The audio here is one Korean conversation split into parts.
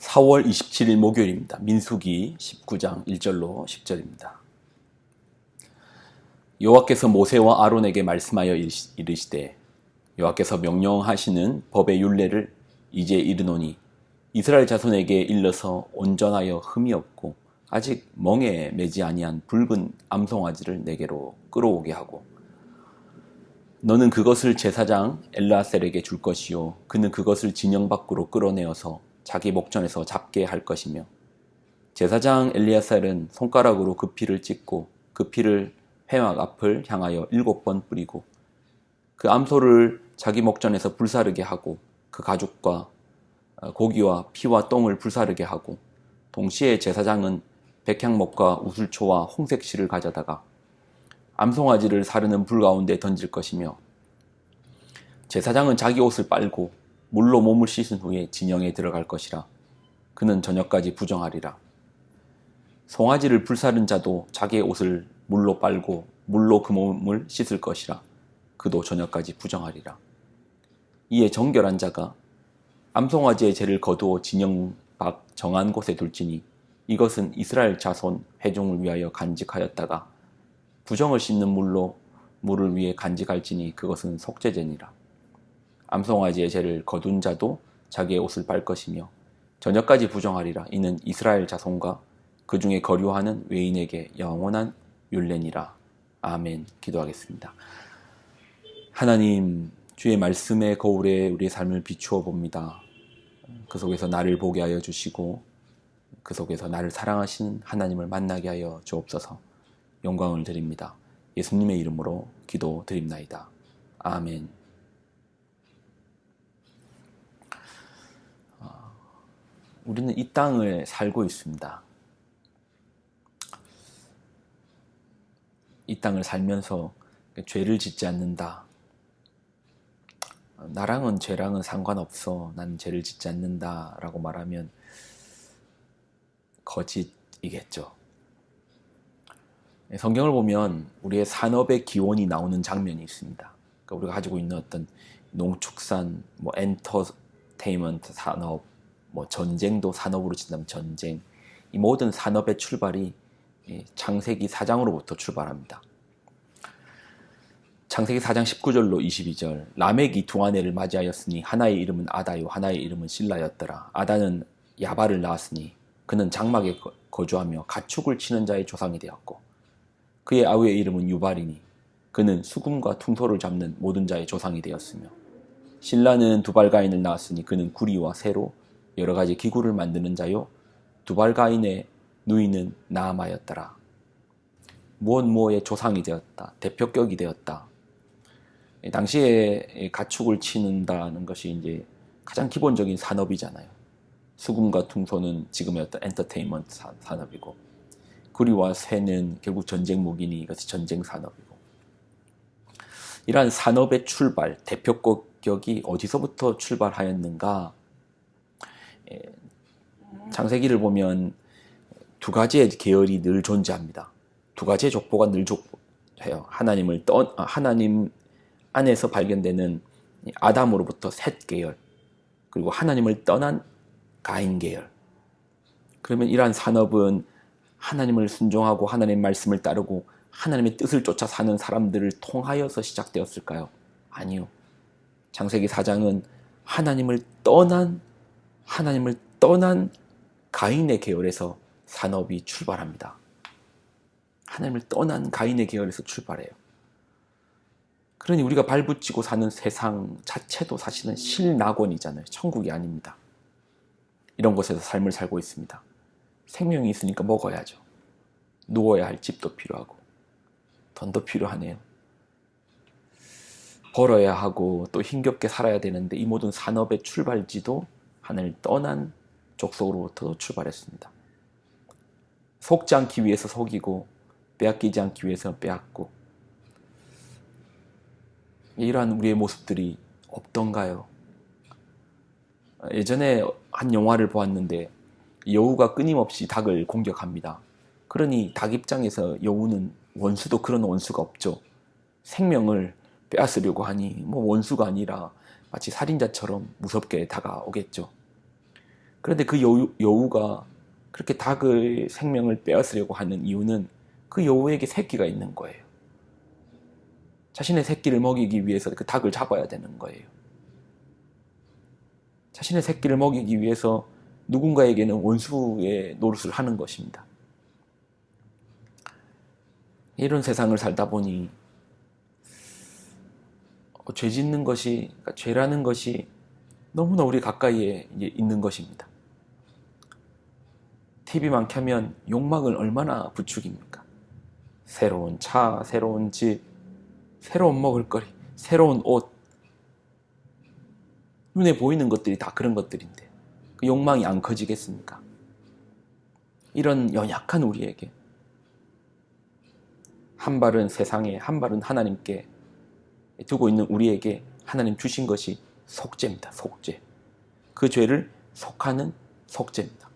4월 27일 목요일입니다. 민수기 19장 1절로 10절입니다. 여호와께서 모세와 아론에게 말씀하여 이르시되 여호와께서 명령하시는 법의 율례를 이제 이르노니 이스라엘 자손에게 일러서 온전하여 흠이 없고 아직 멍에 매지 아니한 붉은 암송아지를 내게로 끌어오게 하고 너는 그것을 제사장 엘르아셀에게 줄 것이요 그는 그것을 진영 밖으로 끌어내어서 자기 목전에서 잡게 할 것이며 제사장 엘르아셀은 손가락으로 그 피를 찍고 그 피를 회막 앞을 향하여 7번 뿌리고 그 암소를 자기 목전에서 불사르게 하고 그 가죽과 고기와 피와 똥을 불사르게 하고 동시에 제사장은 백향목과 우슬초와 홍색실을 가져다가 암송아지를 사르는 불 가운데 던질 것이며 제사장은 자기 옷을 빨고 물로 몸을 씻은 후에 진영에 들어갈 것이라 그는 저녁까지 부정하리라. 송아지를 불사른 자도 자기의 옷을 물로 빨고 물로 그 몸을 씻을 것이라 그도 저녁까지 부정하리라. 이에 정결한 자가 암송아지의 죄를 거두어 진영 밖 정한 곳에 둘지니 이것은 이스라엘 자손 회중을 위하여 간직하였다가 부정을 씻는 물로 물을 위해 간직할지니 그것은 속죄제니라. 암송아지의 죄를 거둔 자도 자기의 옷을 빨 것이며 저녁까지 부정하리라. 이는 이스라엘 자손과 그 중에 거류하는 외인에게 영원한 율례니라. 아멘. 기도하겠습니다. 하나님, 주의 말씀의 거울에 우리의 삶을 비추어 봅니다. 그 속에서 나를 보게 하여 주시고 그 속에서 나를 사랑하시는 하나님을 만나게 하여 주옵소서. 영광을 드립니다. 예수님의 이름으로 기도드립나이다. 아멘. 우리는 이 땅을 살고 있습니다. 이 땅을 살면서 죄를 짓지 않는다. 나랑은 죄랑은 상관없어. 나는 죄를 짓지 않는다. 라고 말하면 거짓이겠죠. 성경을 보면 우리의 산업의 기원이 나오는 장면이 있습니다. 그러니까 우리가 가지고 있는 어떤 농축산, 엔터테인먼트 산업, 전쟁도 산업으로 친다면 전쟁, 이 모든 산업의 출발이 창세기 4장으로부터 출발합니다. 창세기 4장 19절로 22절 라멕이 두 아내를 맞이하였으니 하나의 이름은 아다요 하나의 이름은 실라였더라. 아다는 야발을 낳았으니 그는 장막에 거주하며 가축을 치는 자의 조상이 되었고 그의 아우의 이름은 유발이니 그는 수금과 퉁소를 잡는 모든 자의 조상이 되었으며 실라는 두발가인을 낳았으니 그는 구리와 새로 여러 가지 기구를 만드는 자요 두발가인의 누이는 나아마였더라. 무엇의 조상이 되었다. 대표격이 되었다. 당시에 가축을 치는다는 것이 이제 가장 기본적인 산업이잖아요. 수금과 퉁소는 지금의 어떤 엔터테인먼트 산업이고 구리와 새는 결국 전쟁 무기니 이것이 전쟁 산업이고 이러한 산업의 출발, 대표격이 어디서부터 출발하였는가? 창세기를 보면 두 가지의 계열이 늘 존재합니다. 두 가지의 족보가 늘 존재해요. 하나님 안에서 발견되는 아담으로부터 셋 계열, 그리고 하나님을 떠난 가인 계열. 그러면 이러한 산업은 하나님을 순종하고 하나님의 말씀을 따르고 하나님의 뜻을 쫓아 사는 사람들을 통하여서 시작되었을까요? 아니요. 창세기 4장은 하나님을 떠난 가인의 계열에서 산업이 출발합니다. 하나님을 떠난 가인의 계열에서 출발해요. 그러니 우리가 발붙이고 사는 세상 자체도 사실은 실낙원이잖아요. 천국이 아닙니다. 이런 곳에서 삶을 살고 있습니다. 생명이 있으니까 먹어야죠. 누워야 할 집도 필요하고 돈도 필요하네요. 벌어야 하고 또 힘겹게 살아야 되는데 이 모든 산업의 출발지도 하나님을 떠난 족속으로부터 출발했습니다. 속지 않기 위해서 속이고 빼앗기지 않기 위해서 빼앗고 이러한 우리의 모습들이 없던가요? 예전에 한 영화를 보았는데 여우가 끊임없이 닭을 공격합니다. 그러니 닭 입장에서 여우는 원수도 그런 원수가 없죠. 생명을 빼앗으려고 하니 원수가 아니라 마치 살인자처럼 무섭게 다가오겠죠. 그런데 그 여우가 그렇게 닭의 생명을 빼앗으려고 하는 이유는 그 여우에게 새끼가 있는 거예요. 자신의 새끼를 먹이기 위해서 그 닭을 잡아야 되는 거예요. 자신의 새끼를 먹이기 위해서 누군가에게는 원수의 노릇을 하는 것입니다. 이런 세상을 살다 보니 죄 짓는 것이, 그러니까 죄라는 것이 너무나 우리 가까이에 있는 것입니다. TV만 켜면 욕망을 얼마나 부추깁니까? 새로운 차, 새로운 집, 새로운 먹을거리, 새로운 옷. 눈에 보이는 것들이 다 그런 것들인데 그 욕망이 안 커지겠습니까? 이런 연약한 우리에게 한 발은 세상에, 한 발은 하나님께 두고 있는 우리에게 하나님 주신 것이 속죄입니다. 속죄. 그 죄를 속하는 속죄입니다.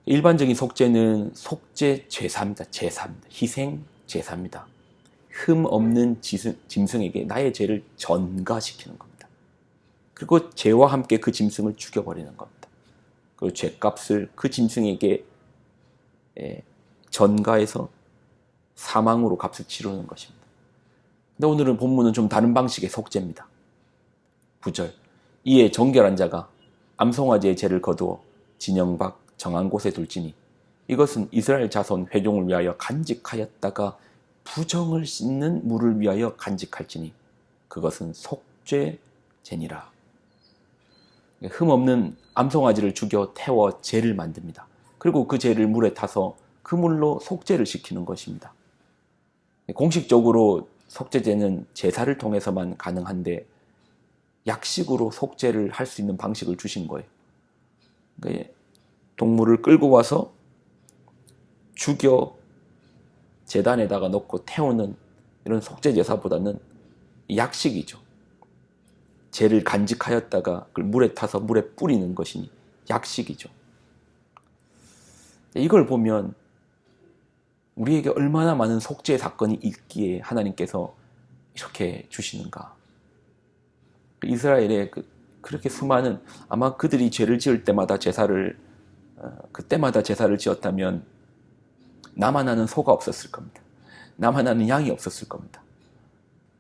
일반적인 속죄는 속죄 제사입니다. 제사입니다. 희생 제사입니다. 흠 없는 짐승에게 나의 죄를 전가시키는 겁니다. 그리고 죄와 함께 그 짐승을 죽여버리는 겁니다. 그 죄값을 그 짐승에게 전가해서 사망으로 값을 치르는 것입니다. 근데 오늘은 본문은 좀 다른 방식의 속죄입니다. 9절. 이에 정결한 자가 암송아지의 죄를 거두어 진영 밖 정한 곳에 둘지니 이것은 이스라엘 자손 회종을 위하여 간직하였다가 부정을 씻는 물을 위하여 간직할지니 그것은 속죄제니라. 흠없는 암송아지를 죽여 태워 죄를 만듭니다. 그리고 그 죄를 물에 타서 그 물로 속죄를 시키는 것입니다. 공식적으로 속죄제는 제사를 통해서만 가능한데 약식으로 속죄를 할 수 있는 방식을 주신 거예요. 그러니까 동물을 끌고 와서 죽여 제단에다가 넣고 태우는 이런 속죄 제사보다는 약식이죠. 죄를 간직하였다가 그걸 물에 타서 물에 뿌리는 것이니 약식이죠. 이걸 보면 우리에게 얼마나 많은 속죄 사건이 있기에 하나님께서 이렇게 주시는가. 이스라엘에 그렇게 수많은, 아마 그들이 죄를 지을 때마다 그때마다 제사를 지었다면 나만 하는 소가 없었을 겁니다. 나만 하는 양이 없었을 겁니다.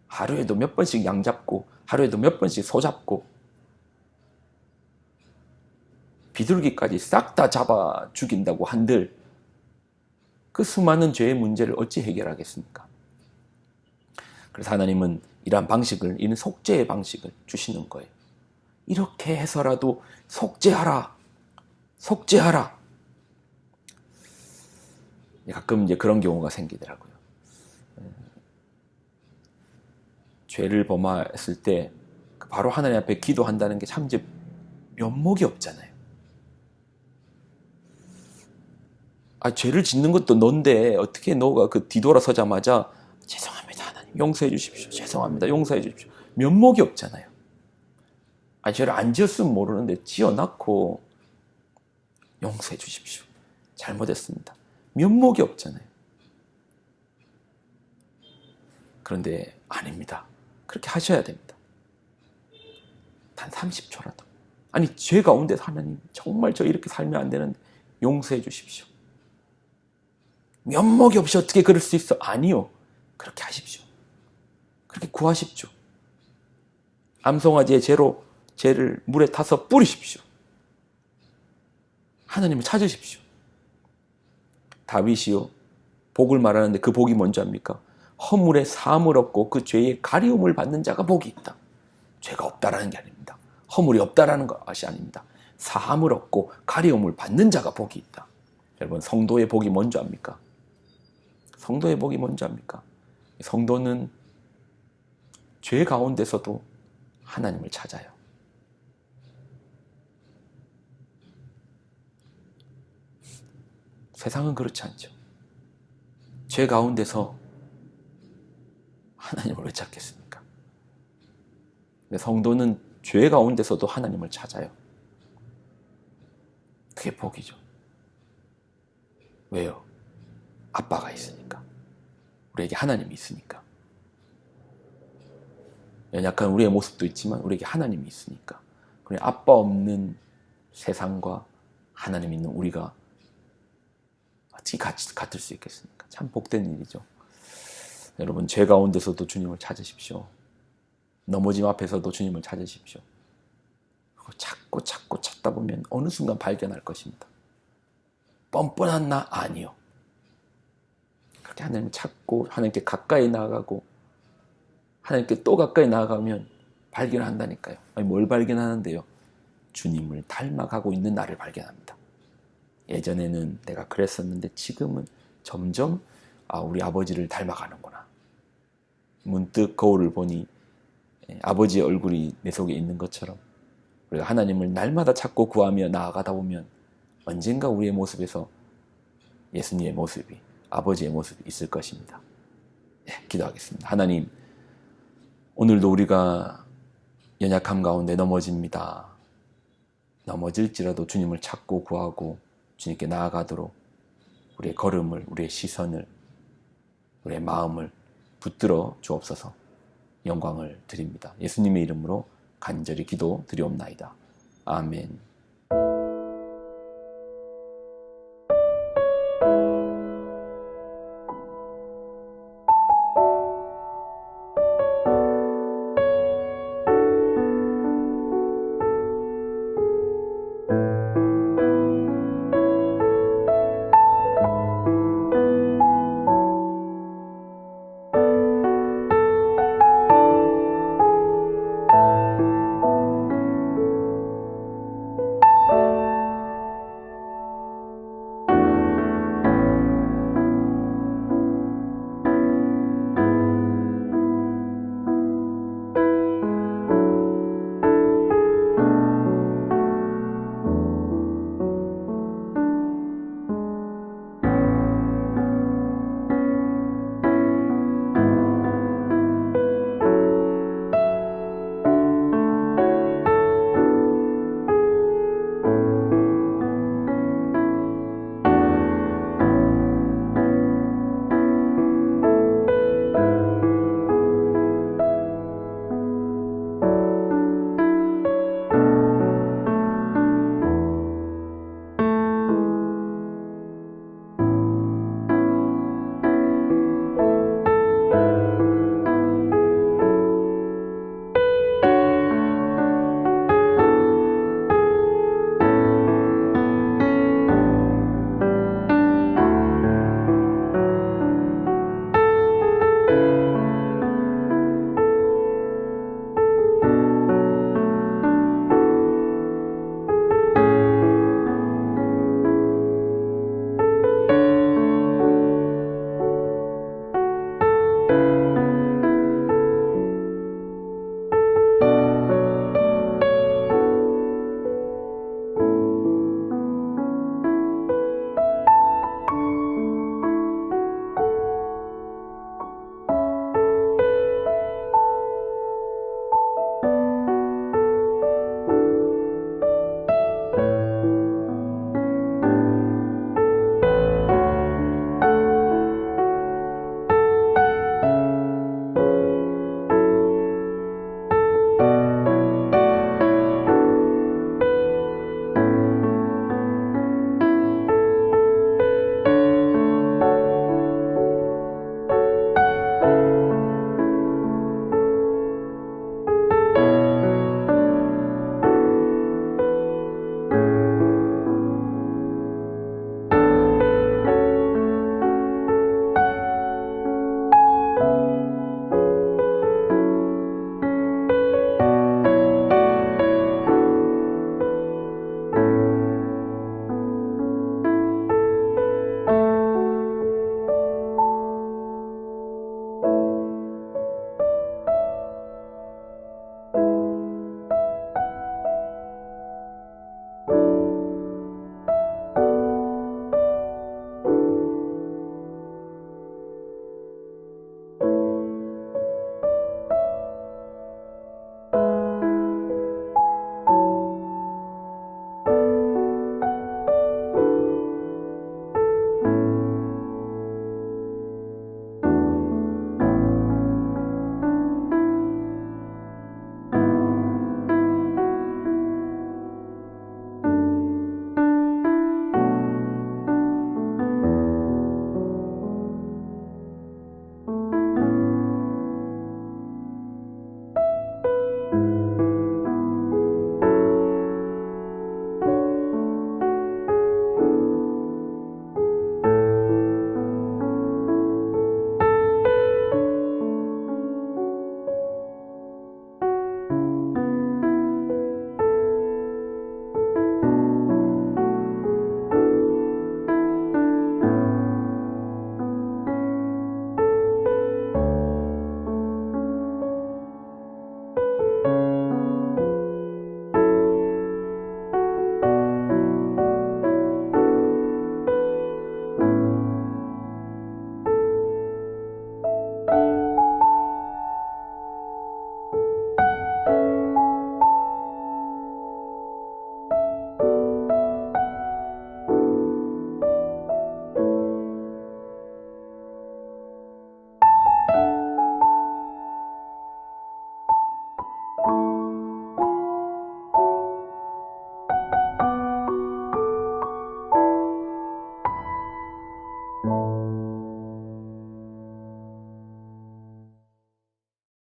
하루에도 몇 번씩 양 잡고 하루에도 몇 번씩 소 잡고 비둘기까지 싹 다 잡아 죽인다고 한들 그 수많은 죄의 문제를 어찌 해결하겠습니까? 그래서 하나님은 이러한 방식을, 이런 속죄의 방식을 주시는 거예요. 이렇게 해서라도 속죄하라. 속죄하라. 가끔 이제 그런 경우가 생기더라고요. 죄를 범했을 때 바로 하나님 앞에 기도한다는 게 참 이제 면목이 없잖아요. 죄를 짓는 것도 넌데 어떻게 너가 뒤돌아서자마자 죄송합니다 하나님 용서해 주십시오. 죄송합니다 용서해 주십시오. 면목이 없잖아요. 죄를 안 지었으면 모르는데 지어놨고 용서해 주십시오. 잘못했습니다. 면목이 없잖아요. 그런데 아닙니다. 그렇게 하셔야 됩니다. 단 30초라도. 죄 가운데서 하나님 정말 저 이렇게 살면 안 되는데 용서해 주십시오. 면목이 없이 어떻게 그럴 수 있어? 아니요. 그렇게 하십시오. 그렇게 구하십시오. 암송아지의 죄를 물에 타서 뿌리십시오. 하나님을 찾으십시오. 다윗이요, 복을 말하는데 그 복이 뭔지 압니까? 허물에 사함을 얻고 그 죄의 가리움을 받는 자가 복이 있다. 죄가 없다라는 게 아닙니다. 허물이 없다라는 것이 아닙니다. 사함을 얻고 가리움을 받는 자가 복이 있다. 여러분, 성도의 복이 뭔지 압니까? 성도의 복이 뭔지 압니까? 성도는 죄 가운데서도 하나님을 찾아요. 세상은 그렇지 않죠. 죄 가운데서 하나님을 왜 찾겠습니까? 성도는 죄 가운데서도 하나님을 찾아요. 그게 복이죠. 왜요? 아빠가 있으니까. 우리에게 하나님이 있으니까. 연약한 우리의 모습도 있지만 우리에게 하나님이 있으니까. 그래, 아빠 없는 세상과 하나님 있는 우리가 어떻게 같을 수 있겠습니까? 참 복된 일이죠. 여러분, 죄 가운데서도 주님을 찾으십시오. 넘어짐 앞에서도 주님을 찾으십시오. 찾고 찾다 보면 어느 순간 발견할 것입니다. 뻔뻔한 나? 아니요. 그렇게 하나님을 찾고 하나님께 가까이 나아가고 하나님께 또 가까이 나아가면 발견한다니까요. 아니, 뭘 발견하는데요? 주님을 닮아가고 있는 나를 발견합니다. 예전에는 내가 그랬었는데 지금은 점점 우리 아버지를 닮아가는구나. 문득 거울을 보니 아버지의 얼굴이 내 속에 있는 것처럼 우리가 하나님을 날마다 찾고 구하며 나아가다 보면 언젠가 우리의 모습에서 예수님의 모습이, 아버지의 모습이 있을 것입니다. 기도하겠습니다. 하나님, 오늘도 우리가 연약함 가운데 넘어집니다. 넘어질지라도 주님을 찾고 구하고 주님께 나아가도록 우리의 걸음을, 우리의 시선을, 우리의 마음을 붙들어 주옵소서. 영광을 드립니다. 예수님의 이름으로 간절히 기도 드리옵나이다. 아멘.